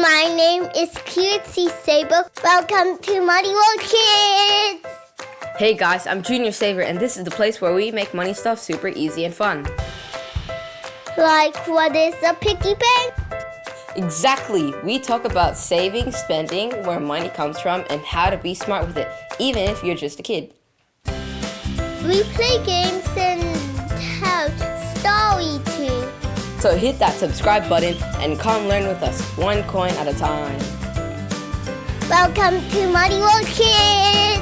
my name is Cutesy Saver. Welcome to Money World Kids! Hey guys, I'm Junior Saver, and this is the place where we make money stuff super easy and fun. Like, what is a piggy bank? Exactly! We talk about saving, spending, where money comes from, and how to be smart with it, even if you're just a kid. We play games and tell stories too. So hit that subscribe button and come learn with us, one coin at a time. Welcome to Money World Kids!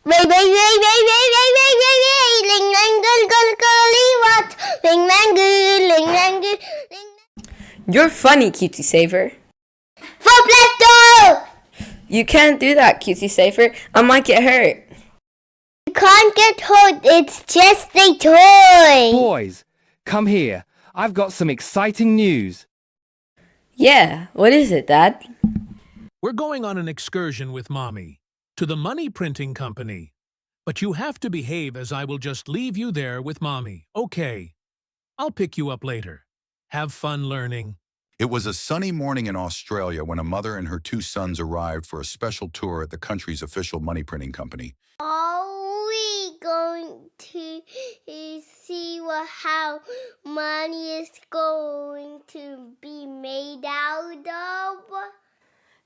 Wait, ling lang what? Ling lang You're funny, Cutesy Saver. For Presto! You can't do that, Cutesy Saver. I might get hurt. You can't get hurt, it's just a toy. Boys, come here. I've got some exciting news. Yeah, what is it, Dad? We're going on an excursion with Mommy to the money printing company. But you have to behave, as I will just leave you there with Mommy. Okay, I'll pick you up later. Have fun learning. It was a sunny morning in Australia when a mother and her two sons arrived for a special tour at the country's official money printing company. Are we going to see how money is going to be made out of?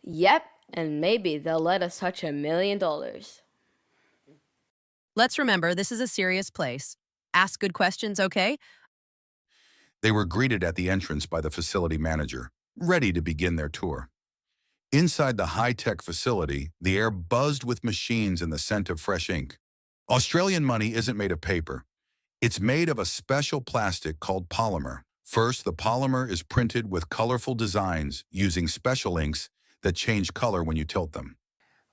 Yep, and maybe they'll let us touch $1 million. Let's remember, this is a serious place. Ask good questions, okay? They were greeted at the entrance by the facility manager, ready to begin their tour. Inside the high-tech facility, the air buzzed with machines and the scent of fresh ink. Australian money isn't made of paper. It's made of a special plastic called polymer. First, the polymer is printed with colorful designs using special inks that change color when you tilt them.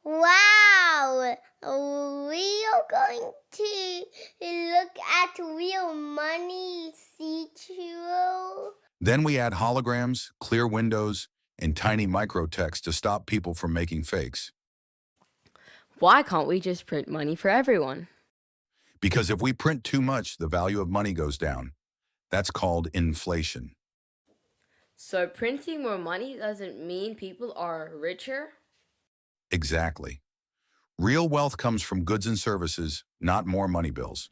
Wow! We are going to look at real money, see-through. Then we add holograms, clear windows, and tiny microtext to stop people from making fakes. Why can't we just print money for everyone? Because if we print too much, the value of money goes down. That's called inflation. So printing more money doesn't mean people are richer? Exactly. Real wealth comes from goods and services, not more money bills.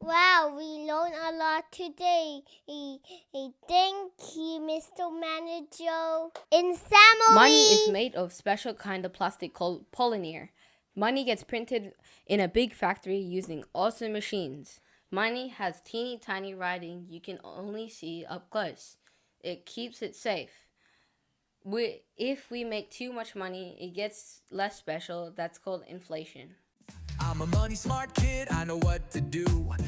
Wow, we learned a lot today. Thank you, Mr. Manager. In summary, Money is made of special kind of plastic called polymer. Money gets printed in a big factory using awesome machines. Money has teeny tiny writing you can only see up close. It keeps it safe. If we make too much money, it gets less special. That's called inflation. I'm a money smart kid, I know what to do.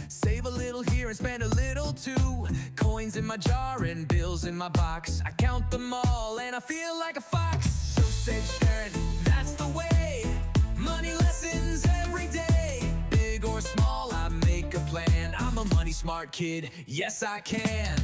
Save a little here and spend a little too. Coins in my jar and bills in my box. I count them all and I feel like a fox. So save, stern, that's the way. Money lessons every day. Big or small, I make a plan. I'm a money smart kid, yes I can.